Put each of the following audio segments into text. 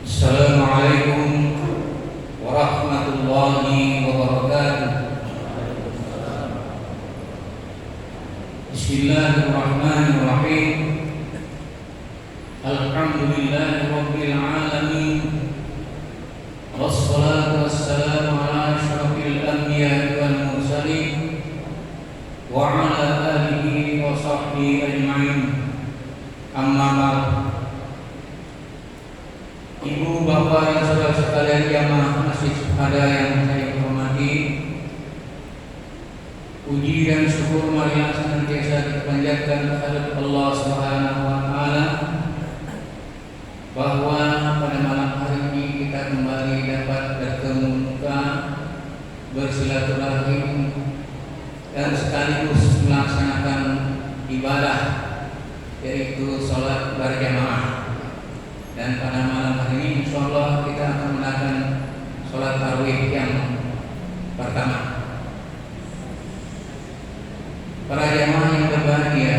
Assalamualaikum warahmatullahi wabarakatuh. Bismillahirrahmanirrahim. Alhamdulillahi rabbil alamin. Wassalatu wassalamu ala asyrafil anbiya'i wal mursalin wa ala alihi wa sahbihi ajma'in. Amma ba'd. Ibu, bapak, dan saudara sekalian jamaah masjid ada yang saya hormati, puji dan syukur marilah senantiasa kita panjatkan kehadirat Allah Subhanahu wa taala bahwa pada malam hari ini kita kembali dapat bertemu muka, bersilaturahim dan sekaligus melaksanakan ibadah, yaitu salat berjamaah. Dan pada malam hari ini insyaallah kita akan melakukan sholat tarawih yang pertama. Para jamaah yang berbahagia,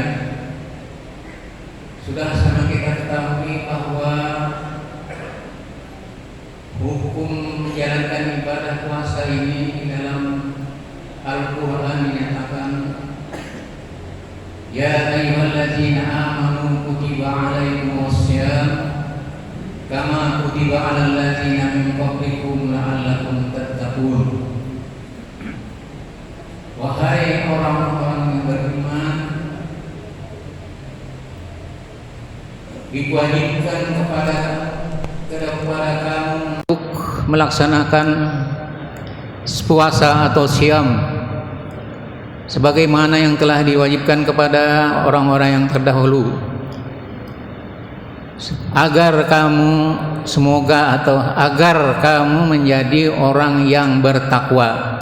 sudah sama kita ketahui bahwa hukum menjalankan ibadah puasa ini di dalam Al-Quran dinyatakan, ya ayyuhalladzina amanu kutiba alaikumussyam kama kutiba 'alal ladzina min qablikum la'allakum tattaqun. Wahai orang-orang yang beriman, diwajibkan kepada kamu untuk melaksanakan puasa atau siam sebagaimana yang telah diwajibkan kepada orang-orang yang terdahulu, agar kamu menjadi orang yang bertakwa.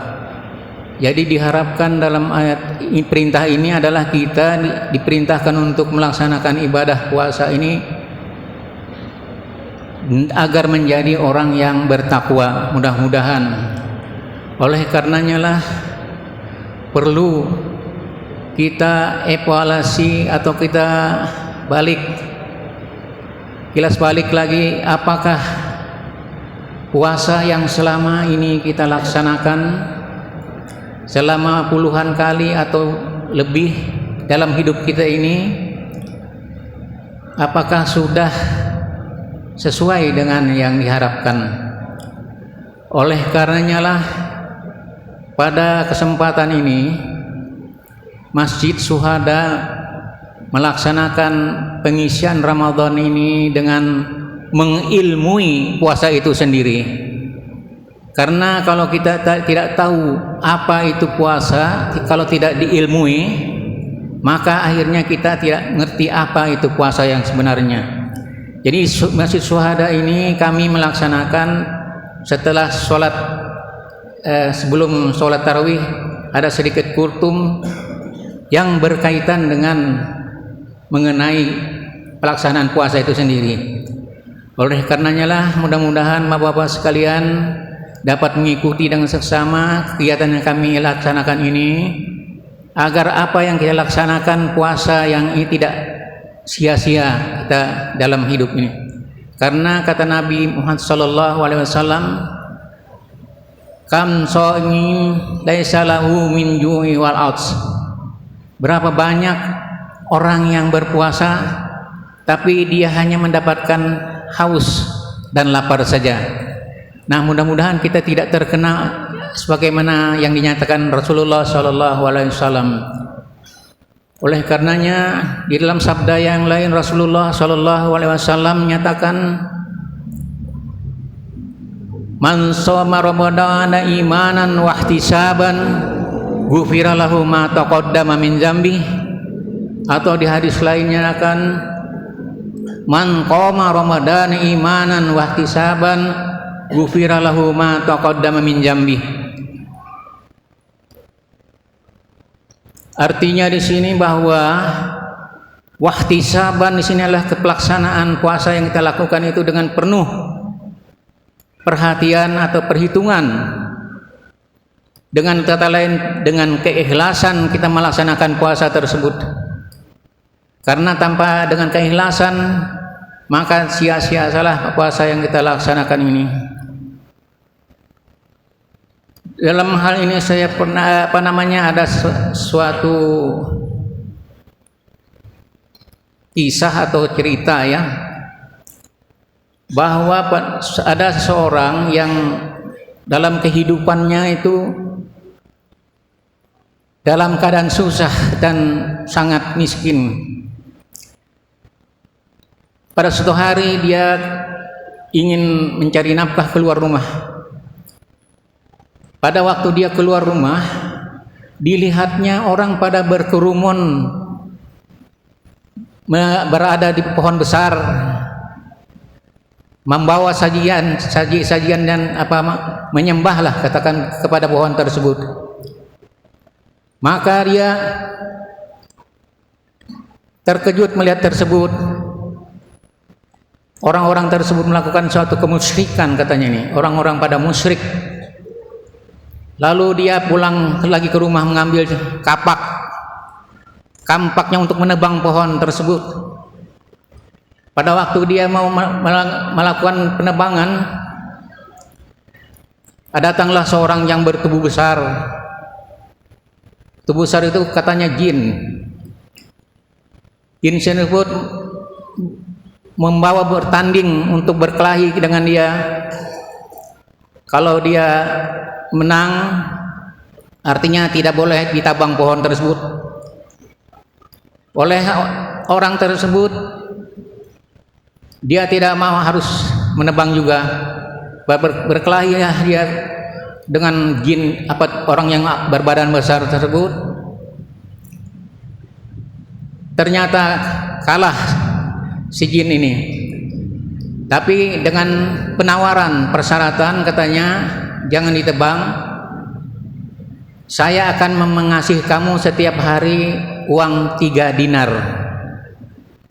Jadi diharapkan dalam ayat perintah ini adalah kita diperintahkan untuk melaksanakan ibadah puasa ini agar menjadi orang yang bertakwa, mudah-mudahan. Oleh karenanya lah perlu kita evaluasi atau kita kilas balik lagi, apakah puasa yang selama ini kita laksanakan selama puluhan kali atau lebih dalam hidup kita ini, apakah sudah sesuai dengan yang diharapkan. Oleh karenanya lah pada kesempatan ini Masjid Syuhada melaksanakan pengisian Ramadan ini dengan mengilmui puasa itu sendiri. Karena kalau kita tidak tahu apa itu puasa, kalau tidak diilmui, maka akhirnya kita tidak mengerti apa itu puasa yang sebenarnya. Jadi Masjid Syuhada ini kami melaksanakan setelah sebelum sholat tarawih ada sedikit kultum yang berkaitan dengan mengenai pelaksanaan puasa itu sendiri. Oleh karenanya lah mudah-mudahan bapak-bapak sekalian dapat mengikuti dengan seksama kegiatan yang kami laksanakan ini, agar apa yang kita laksanakan puasa yang ini tidak sia-sia kita dalam hidup ini. Karena kata Nabi Muhammad SAW, kam shaimin laisa lahu min ju'i wal 'ats. Berapa banyak orang yang berpuasa tapi dia hanya mendapatkan haus dan lapar saja. Nah, mudah-mudahan kita tidak terkena sebagaimana yang dinyatakan Rasulullah SAW. Oleh karenanya di dalam sabda yang lain Rasulullah SAW menyatakan, man shoma ramadana imanan wa ihtisaban ghufira lahu ma taqaddama min dzambi. Atau di hadis lainnya akan, man qoma ramadana imanan wa ihtisaban ghufira lahu ma taqaddama min dzambi. Artinya di sini bahwa wahtisaban di sini adalah pelaksanaan puasa yang kita lakukan itu dengan penuh perhatian atau perhitungan. Dengan kata lain, dengan keikhlasan kita melaksanakan puasa tersebut. Karena tanpa dengan keikhlasan maka sia-sia salah puasa yang kita laksanakan ini. Dalam hal ini saya pernah ada suatu kisah atau cerita ya, bahwa ada seorang yang dalam kehidupannya itu dalam keadaan susah dan sangat miskin. Pada suatu hari dia ingin mencari nafkah keluar rumah. Pada waktu dia keluar rumah, dilihatnya orang pada berkerumun berada di pohon besar, membawa sajian dan menyembahlah katakan kepada pohon tersebut. Maka dia terkejut melihat tersebut. Orang-orang tersebut melakukan suatu kemusyrikan katanya ini, orang-orang pada musyrik. Lalu dia pulang lagi ke rumah mengambil kampaknya untuk menebang pohon tersebut. Pada waktu dia mau melakukan penebangan, datanglah seorang yang bertubuh besar. Tubuh besar itu katanya jin. Jin tersebut membawa bertanding untuk berkelahi dengan dia. Kalau dia menang, artinya tidak boleh ditabang pohon tersebut. Oleh orang tersebut, dia tidak mau, harus menebang juga. Berkelahi dia dengan jin orang yang berbadan besar tersebut. Ternyata kalah si jin ini. Tapi dengan penawaran persyaratan, katanya jangan ditebang, saya akan mengasihi kamu setiap hari uang 3 dinar.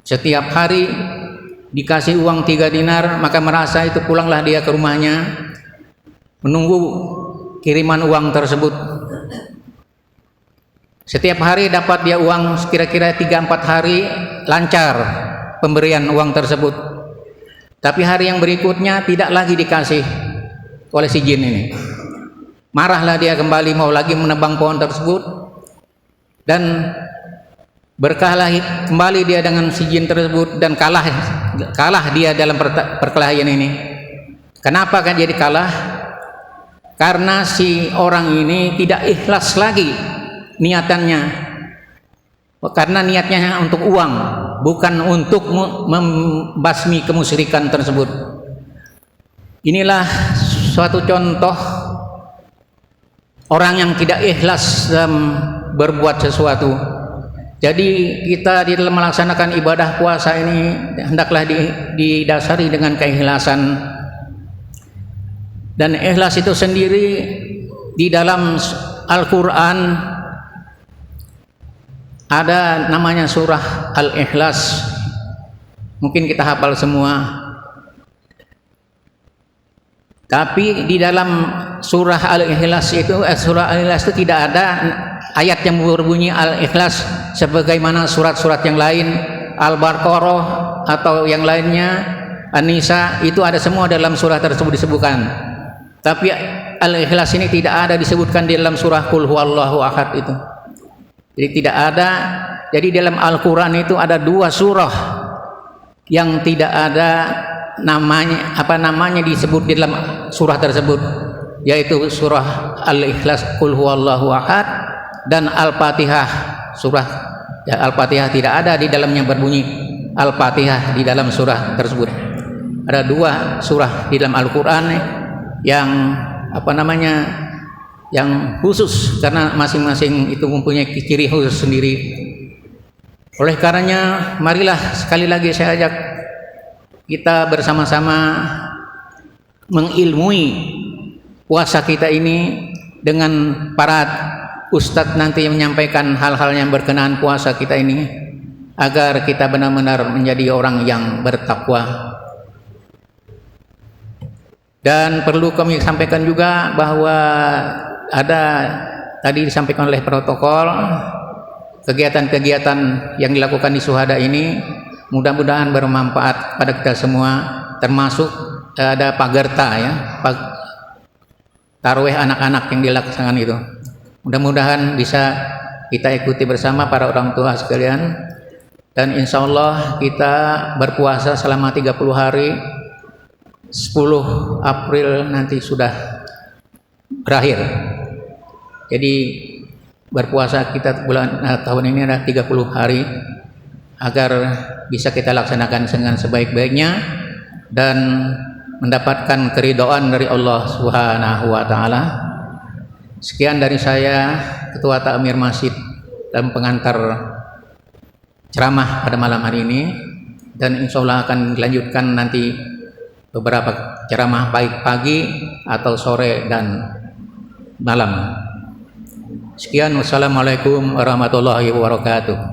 Setiap hari dikasih uang 3 dinar, maka merasa itu pulanglah dia ke rumahnya menunggu kiriman uang tersebut. Setiap hari dapat dia uang kira-kira 3-4 hari, lancar pemberian uang tersebut. Tapi hari yang berikutnya tidak lagi dikasih oleh si jin ini. Marahlah dia kembali, mau lagi menebang pohon tersebut, dan berkalah kembali dia dengan si jin tersebut, dan kalah dia dalam perkelahian ini. Kenapa kan jadi kalah? Karena si orang ini tidak ikhlas lagi niatannya, karena niatnya untuk uang, bukan untuk membasmi kemusyrikan tersebut. Inilah suatu contoh orang yang tidak ikhlas dalam berbuat sesuatu. Jadi kita di dalam melaksanakan ibadah puasa ini hendaklah didasari dengan keikhlasan. Dan ikhlas itu sendiri di dalam Al-Quran ada namanya surah Al-Ikhlas. Mungkin kita hafal semua. Tapi di dalam surah Al-Ikhlas itu tidak ada ayat yang berbunyi Al-Ikhlas sebagaimana surat-surat yang lain, Al-Baqarah atau yang lainnya, An-Nisa, itu ada semua dalam surah tersebut disebutkan. Tapi Al-Ikhlas ini tidak ada disebutkan di dalam surah Qul Huwallahu Ahad itu. Jadi tidak ada. Jadi dalam Al-Quran itu ada 2 surah yang tidak ada namanya disebut di dalam surah tersebut, yaitu surah Al-Ikhlas, Qul Huwallahu Ahad, dan Al-Fatihah. Surah Al-Fatihah tidak ada di dalamnya berbunyi Al-Fatihah di dalam surah tersebut. Ada 2 surah di dalam Al-Quran yang yang khusus, karena masing-masing itu mempunyai ciri khusus sendiri. Oleh karenanya, marilah sekali lagi saya ajak kita bersama-sama mengilmui puasa kita ini dengan para ustadz nanti yang menyampaikan hal-hal yang berkenaan puasa kita ini, agar kita benar-benar menjadi orang yang bertakwa. Dan perlu kami sampaikan juga bahwa ada tadi disampaikan oleh protokol kegiatan-kegiatan yang dilakukan di Syuhada ini Mudah-mudahan bermanfaat pada kita semua, termasuk ada pagerta ya, tarawih anak-anak yang dilaksanakan itu. Mudah-mudahan bisa kita ikuti bersama para orang tua sekalian, dan insya Allah kita berpuasa selama 30 hari. 10 April nanti sudah berakhir. Jadi berpuasa kita tahun ini ada 30 hari agar bisa kita laksanakan dengan sebaik-baiknya dan mendapatkan keridhaan dari Allah Subhanahu wa taala. Sekian dari saya, Ketua Takmir Masjid dan pengantar ceramah pada malam hari ini, dan insya Allah akan dilanjutkan nanti beberapa ceramah baik pagi atau sore dan malam. Sekian, wassalamualaikum warahmatullahi wabarakatuh.